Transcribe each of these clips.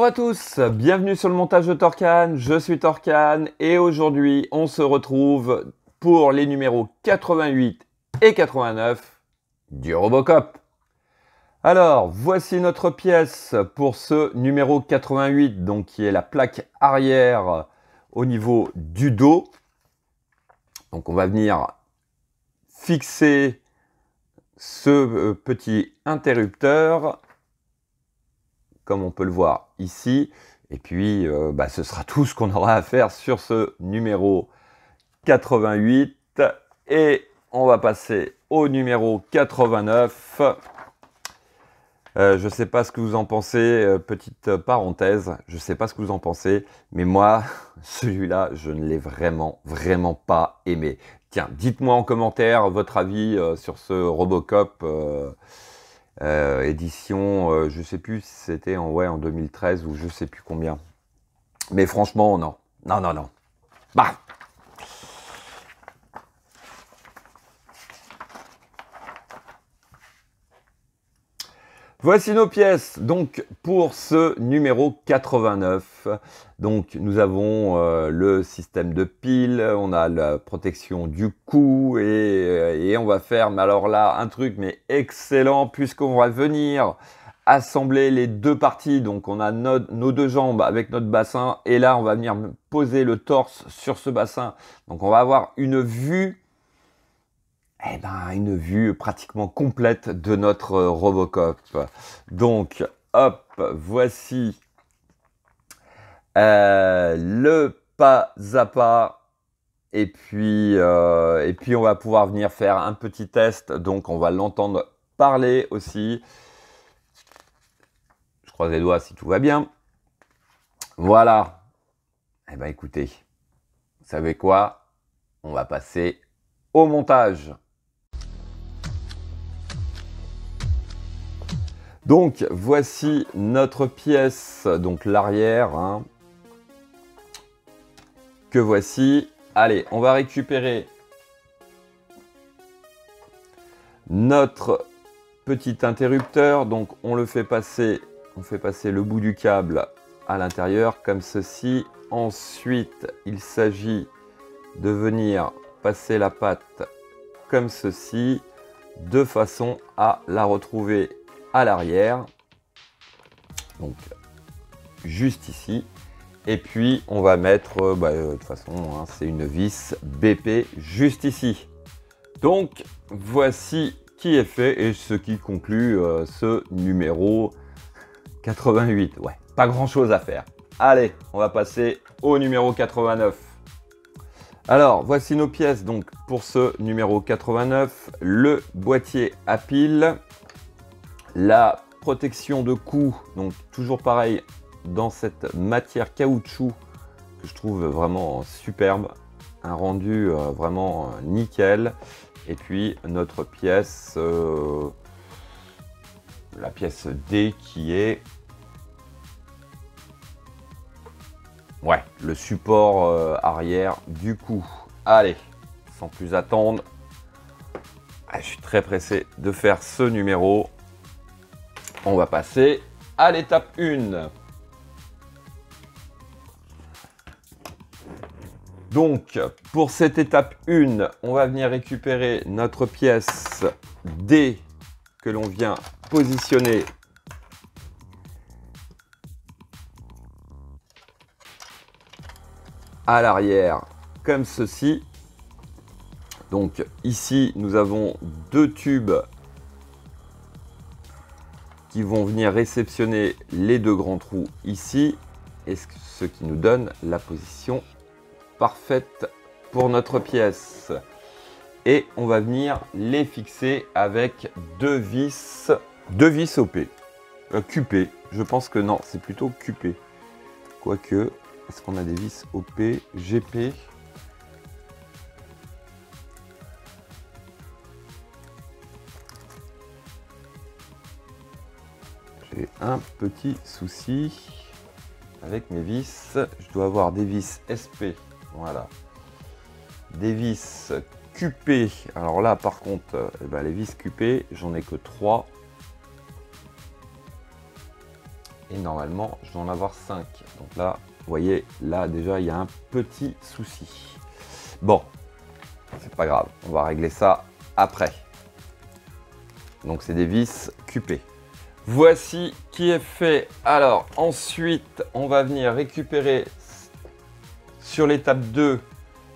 Bonjour à tous, bienvenue sur le montage de Torcan, je suis Torcan et aujourd'hui on se retrouve pour les numéros 88 et 89 du Robocop. Alors voici notre pièce pour ce numéro 88, donc qui est la plaque arrière au niveau du dos. Donc on va venir fixer ce petit interrupteur, comme on peut le voir ici. Et puis, ce sera tout ce qu'on aura à faire sur ce numéro 88. Et on va passer au numéro 89. Je ne sais pas ce que vous en pensez, petite parenthèse, je ne sais pas ce que vous en pensez, mais moi, celui-là, je ne l'ai vraiment pas aimé. Tiens, dites-moi en commentaire votre avis sur ce Robocop édition, je ne sais plus si c'était en 2013 ou je ne sais plus combien. Mais franchement, non. Non. Bah. Voici nos pièces, donc pour ce numéro 89. Donc nous avons le système de pile, on a la protection du cou et on va faire, mais alors là, un truc mais excellent puisqu'on va venir assembler les deux parties. Donc on a nos deux jambes avec notre bassin et là on va venir poser le torse sur ce bassin. Donc on va avoir une vue pratiquement complète de notre Robocop. Donc, hop, voici le pas à pas. Et puis, on va pouvoir venir faire un petit test. Donc, on va l'entendre parler aussi. Je croise les doigts si tout va bien. Voilà. Eh bien, écoutez, vous savez quoi? On va passer au montage. Donc voici notre pièce, donc l'arrière, hein, que voici. Allez, on va récupérer notre petit interrupteur. Donc on fait passer le bout du câble à l'intérieur comme ceci. Ensuite, il s'agit de venir passer la patte comme ceci, de façon à la retrouver à l'arrière, donc juste ici. Et puis on va mettre, de toute façon, hein, c'est une vis BP juste ici. Donc voici qui est fait et ce qui conclut ce numéro 88. Ouais, pas grand chose à faire. Allez, on va passer au numéro 89. Alors, voici nos pièces donc pour ce numéro 89. Le boîtier à pile. La protection de cou, donc toujours pareil dans cette matière caoutchouc que je trouve vraiment superbe, un rendu vraiment nickel. Et puis notre pièce, la pièce D qui est le support arrière du cou. Allez, sans plus attendre, je suis très pressé de faire ce numéro. On va passer à l'étape 1. Donc, pour cette étape 1, on va venir récupérer notre pièce D que l'on vient positionner à l'arrière, comme ceci. Donc, ici, nous avons deux tubes qui vont venir réceptionner les deux grands trous ici, et ce qui nous donne la position parfaite pour notre pièce. Et on va venir les fixer avec deux vis OP. QP, je pense que non, c'est plutôt QP. Quoique, est-ce qu'on a des vis OP, GP? J'ai un petit souci avec mes vis. Je dois avoir des vis SP. Voilà. Des vis QP. Alors là, par contre, les vis QP, j'en ai que 3. et normalement je dois en avoir 5. Donc là, vous voyez, là déjà il y a un petit souci. Bon, c'est pas grave, on va régler ça après. Donc c'est des vis QP. Voici qui est fait. Alors ensuite, on va venir récupérer sur l'étape 2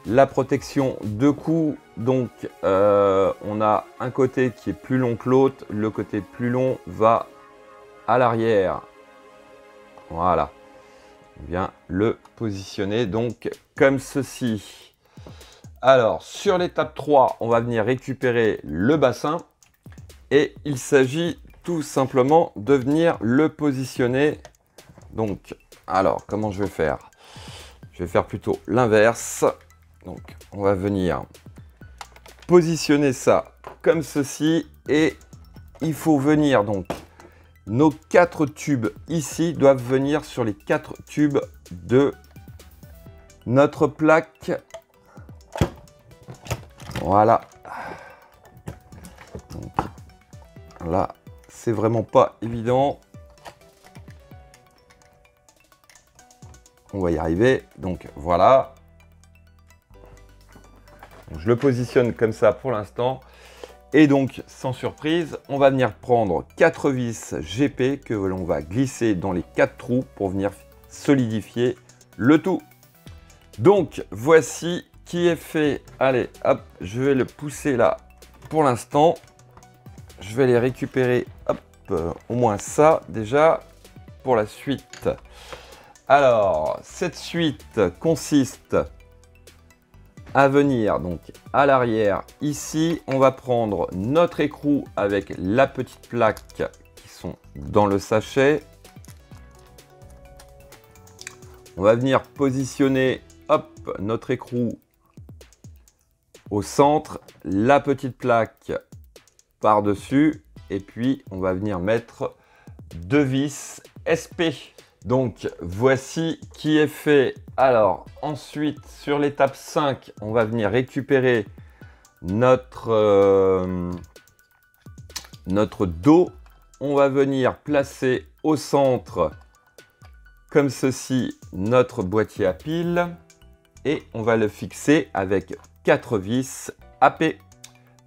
la protection de cou. Donc on a un côté qui est plus long que l'autre. Le côté plus long va à l'arrière. Voilà. On vient le positionner donc comme ceci. Alors sur l'étape 3, on va venir récupérer le bassin. Et il s'agit tout simplement de venir le positionner. Donc, alors, comment je vais faire? Je vais faire plutôt l'inverse. Donc, on va venir positionner ça comme ceci. Et il faut venir, donc, nos 4 tubes ici doivent venir sur les 4 tubes de notre plaque. Voilà. Donc, là, c'est vraiment pas évident. On va y arriver. Donc voilà. Donc, je le positionne comme ça pour l'instant. Et donc, sans surprise, on va venir prendre 4 vis GP que l'on va glisser dans les 4 trous pour venir solidifier le tout. Donc, voici qui est fait. Allez, hop, je vais le pousser là pour l'instant. Je vais les récupérer, hop, au moins ça déjà pour la suite. Alors, cette suite consiste à venir donc à l'arrière. Ici, on va prendre notre écrou avec la petite plaque qui sont dans le sachet. On va venir positionner, hop, notre écrou au centre, la petite plaque par-dessus, et puis on va venir mettre 2 vis SP. Donc voici qui est fait. Alors ensuite sur l'étape 5, on va venir récupérer notre dos. On va venir placer au centre comme ceci notre boîtier à piles et on va le fixer avec 4 vis AP.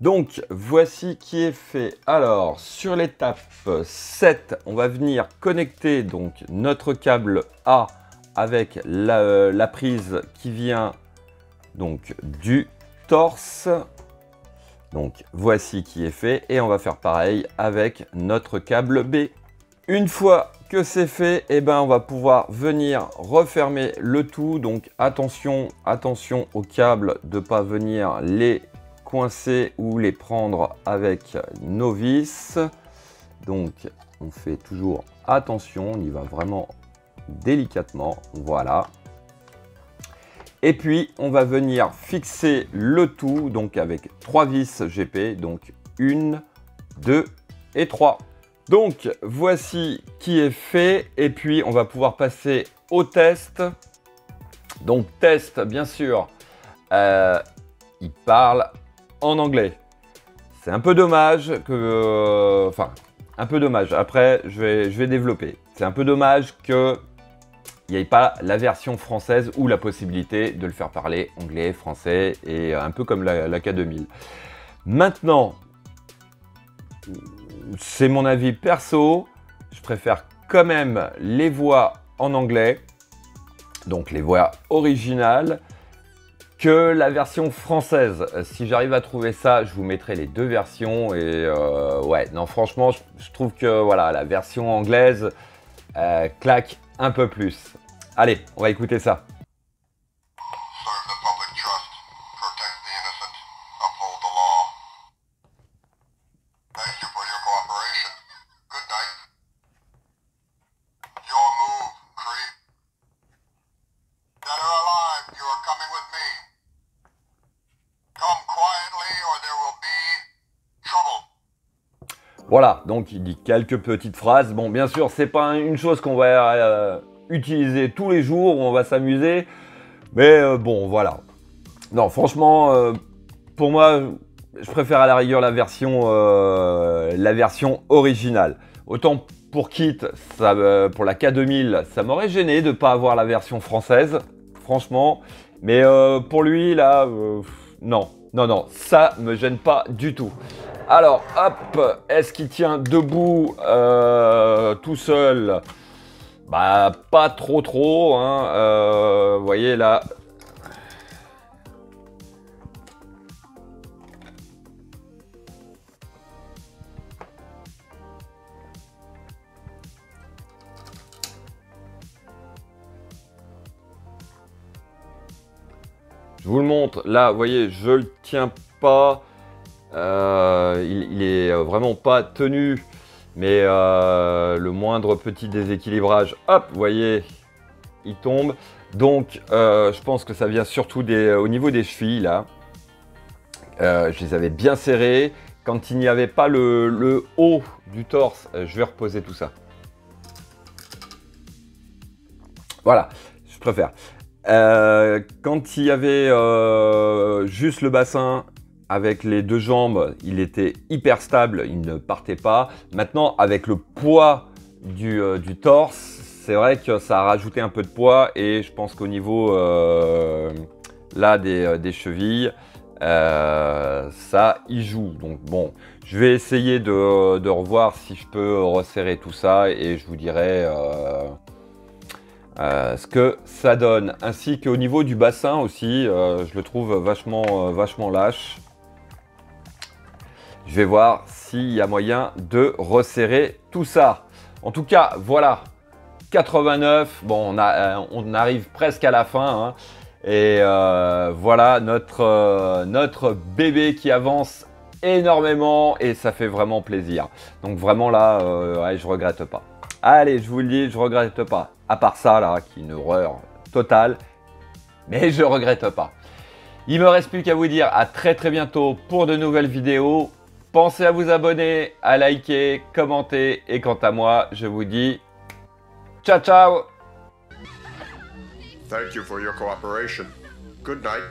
Donc, voici qui est fait. Alors, sur l'étape 7, on va venir connecter donc notre câble A avec la prise qui vient donc du torse. Donc, voici qui est fait. Et on va faire pareil avec notre câble B. Une fois que c'est fait, eh ben, on va pouvoir venir refermer le tout. Donc, attention aux câbles de ne pas venir les coincer ou les prendre avec nos vis. Donc on fait toujours attention, on y va vraiment délicatement, voilà. Et puis on va venir fixer le tout donc avec 3 vis GP, donc 1, 2 et 3. Donc voici qui est fait et puis on va pouvoir passer au test. Donc test bien sûr, il parle en anglais. C'est un peu dommage que... enfin, un peu dommage. Après, je vais développer. C'est un peu dommage qu'il n'y ait pas la version française ou la possibilité de le faire parler anglais, français et un peu comme la K2000. Maintenant, c'est mon avis perso. Je préfère quand même les voix en anglais, donc les voix originales, que la version française. Si j'arrive à trouver ça, je vous mettrai les deux versions. Et ouais, non, franchement, je trouve que voilà, la version anglaise claque un peu plus. Allez, on va écouter ça. Voilà, donc il dit quelques petites phrases. Bon, bien sûr, c'est pas une chose qu'on va utiliser tous les jours, où on va s'amuser. Mais bon, voilà. Non, franchement, pour moi, je préfère à la rigueur la version originale. Autant pour Kit, ça, pour la K2000, ça m'aurait gêné de ne pas avoir la version française, franchement. Mais pour lui, là, non, non, non, ça me gêne pas du tout. Alors, hop, est-ce qu'il tient debout tout seul? Bah, pas trop, hein. Vous voyez, là... Je vous le montre, là, vous voyez, je le tiens pas, il est vraiment pas tenu, mais le moindre petit déséquilibrage, hop, vous voyez, il tombe. Donc, je pense que ça vient surtout au niveau des chevilles, là. Je les avais bien serrées. Quand il n'y avait pas le haut du torse, je vais reposer tout ça. Voilà, je préfère. Quand il y avait juste le bassin avec les deux jambes, il était hyper stable, il ne partait pas. Maintenant, avec le poids du torse, c'est vrai que ça a rajouté un peu de poids et je pense qu'au niveau là des chevilles, ça y joue. Donc bon, je vais essayer de revoir si je peux resserrer tout ça et je vous dirai... ce que ça donne, ainsi qu'au niveau du bassin aussi, je le trouve vachement lâche. Je vais voir s'il y a moyen de resserrer tout ça. En tout cas, voilà, 89, bon, on arrive presque à la fin, hein, et voilà notre bébé qui avance énormément et ça fait vraiment plaisir. Donc vraiment là, ouais, je regrette pas. Allez, je vous le dis, je regrette pas. À part ça, là, qui est une horreur totale. Mais je regrette pas. Il me reste plus qu'à vous dire à très bientôt pour de nouvelles vidéos. Pensez à vous abonner, à liker, commenter. Et quant à moi, je vous dis ciao, ciao! Thank you for your cooperation. Good night.